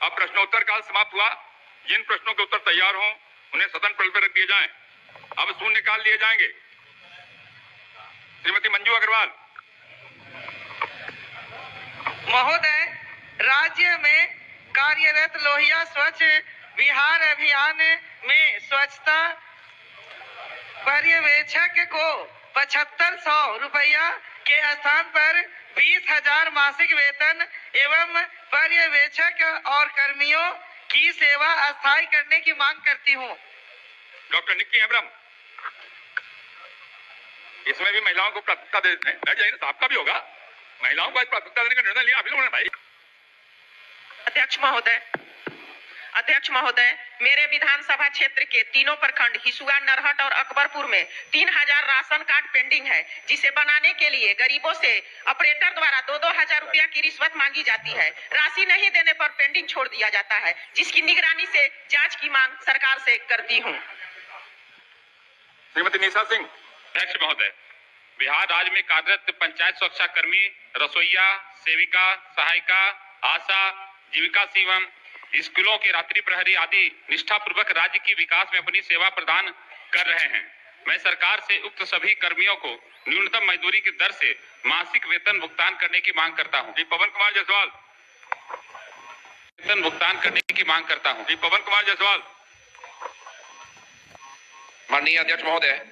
अब प्रश्नोत्तर काल समाप्त हुआ। जिन प्रश्नों के उत्तर तैयार हों उन्हें सदन पटल पर रख दिए जाएं। अब शून्य काल लिए जाएंगे। श्रीमती मंजू अग्रवाल। महोदय, राज्य में कार्यरत लोहिया स्वच्छ बिहार अभियान में स्वच्छता पर्यवेक्षक को 7500 रुपया के स्थान पर 20,000 मासिक वेतन एवं पर्यवेक्षक और कर्मियों की सेवा अस्थायी करने की मांग करती हूँ। डॉक्टर निक्की हेम्ब्रम, इसमें भी महिलाओं को प्राथमिकता देते हैं। बैठ जाइए, तो आपका भी होगा। महिलाओं को आज प्राथमिकता देने का निर्णय लिया आप लोगों ने भाई। अध्यक्ष महोदय, मेरे विधानसभा क्षेत्र के तीनों प्रखंड हिसुआ, नरहट और अकबरपुर में 3,000 राशन कार्ड पेंडिंग है, जिसे बनाने के लिए गरीबों से ऑपरेटर द्वारा 2-2 हजार रुपया की रिश्वत मांगी जाती है। राशि नहीं देने पर पेंडिंग छोड़ दिया जाता है, जिसकी निगरानी से जांच की मांग सरकार से करती हूँ। श्रीमती निशा सिंह। अध्यक्ष महोदय, बिहार राज्य में कार्यरत पंचायत सुरक्षा कर्मी, रसोईया, सेविका, सहायिका, आशा, जीविका शिवम, स्कूलों के रात्रि प्रहरी आदि निष्ठापूर्वक राज्य की विकास में अपनी सेवा प्रदान कर रहे हैं। मैं सरकार से उक्त सभी कर्मियों को न्यूनतम मजदूरी की दर से मासिक वेतन भुगतान करने की मांग करता हूं। जी पवन कुमार जायसवाल। वेतन भुगतान करने की मांग करता हूं। जी पवन कुमार जायसवाल। माननीय अध्यक्ष महोदय,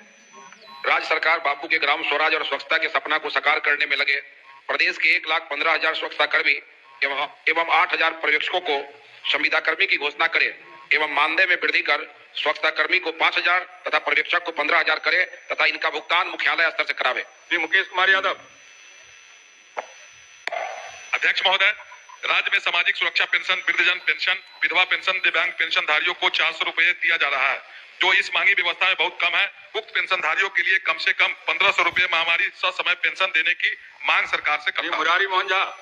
राज्य सरकार बापू के ग्राम स्वराज और स्वच्छता के सपना को साकार करने में लगे प्रदेश के 1,15,000 स्वच्छता कर्मी एवं 8,000 पर्यवेक्षकों को संविदा कर्मी की घोषणा करे एवं मानदेय में वृद्धि कर स्वच्छता कर्मी को 5,000 तथा पर्यवेक्षक को 15,000 करे तथा इनका भुगतान मुख्यालय स्तर से करावे। श्री मुकेश कुमार यादव। अध्यक्ष महोदय, राज्य में सामाजिक सुरक्षा पेंशन, वृद्धजन पेंशन, विधवा पेंशन, दिव्यांग पेंशन धारियों को 400 रुपए दिया जा रहा है, जो इस मांगी व्यवस्था में बहुत कम है। उक्त पेंशन धारियों के लिए कम से कम 1,500 रुपए महामारी ससमय पेंशन देने की मांग सरकार से करता हूं। मुरारी मोहन झा।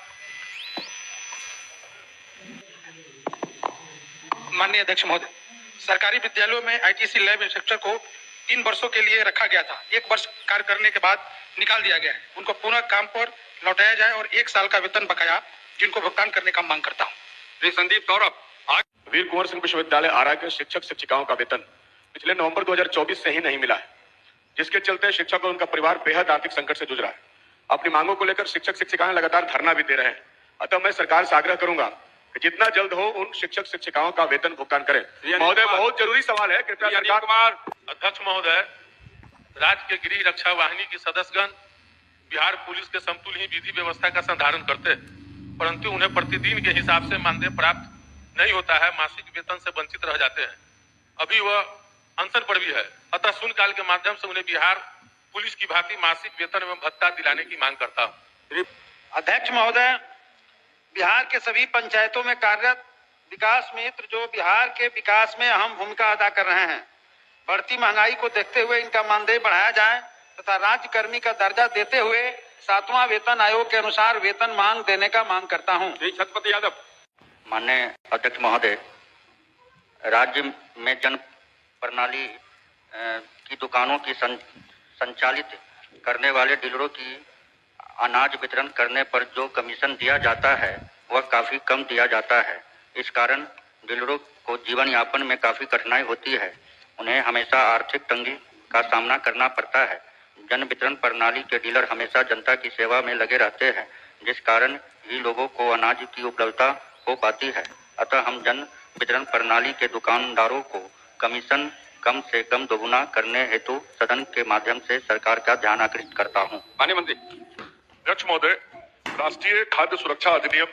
माननीय अध्यक्ष महोदय, सरकारी विद्यालयों में आईटीसी लैब इंस्ट्रक्टर को 3 वर्षों के लिए रखा गया था। 1 वर्ष कार्य करने के बाद निकाल दिया गया है। उनको पुनः काम पर लौटाया जाए और 1 साल का वेतन बकाया जिनको भुगतान करने का मांग करता हूँ। श्री संदीप सौरभ। वीर कुंवर सिंह विश्वविद्यालय आरा के शिक्षक शिक्षिकाओं का वेतन पिछले नवंबर 2024 से ही नहीं मिला है, जिसके चलते शिक्षक और उनका परिवार बेहद आर्थिक संकट से जूझ रहा है। अपनी मांगों को लेकर शिक्षक शिक्षिकाएं लगातार धरना भी दे रहे हैं। अतः मैं सरकार से आग्रह करूंगा कि जितना जल्द हो उन शिक्षक शिक्षिकाओं का वेतन भुगतान करें। महोदय, बहुत जरूरी सवाल है, कृपया सरकार। कुमार। अध्यक्ष महोदय, राज्य के गृह रक्षा वाहिनी के सदस्यगण बिहार पुलिस के समतुल्य ही विधि व्यवस्था का संधारण करते हैं, परंतु उन्हें प्रतिदिन के हिसाब से मानदेय प्राप्त नहीं होता है, मासिक वेतन से वंचित रह जाते हैं। अभी वह अनशन पर भी है, अतः शून्यकाल के माध्यम से उन्हें बिहार पुलिस की भांति मासिक वेतन एवं भत्ता दिलाने की मांग करता हूँ। अध्यक्ष महोदय, बिहार के सभी पंचायतों में कार्यरत विकास मित्र जो बिहार के विकास में अहम भूमिका अदा कर रहे हैं, बढ़ती महंगाई को देखते हुए इनका मानदेय बढ़ाया जाए तथा राज्य कर्मी का दर्जा देते हुए 7वां वेतन आयोग के अनुसार वेतन मांग देने का मांग करता हूँ। श्री छत्रपति यादव। माननीय अध्यक्ष महोदय, राज्य में जन प्रणाली की दुकानों की संचालित करने वाले डीलरों की अनाज वितरण करने पर जो कमीशन दिया जाता है वह काफी कम दिया जाता है। इस कारण डीलरों को जीवन यापन में काफी कठिनाई होती है। उन्हें हमेशा आर्थिक तंगी का सामना करना पड़ता है। जन वितरण प्रणाली के डीलर हमेशा जनता की सेवा में लगे रहते हैं, जिस कारण ही लोगों को अनाज की उपलब्धता हो पाती है। अतः हम जन वितरण प्रणाली के दुकानदारों को कमीशन कम से कम दोगुना करने हेतु सदन के माध्यम से सरकार का ध्यान आकर्षित करता हूँ। माननीय मंत्री। अध्यक्ष महोदय, राष्ट्रीय खाद्य सुरक्षा अधिनियम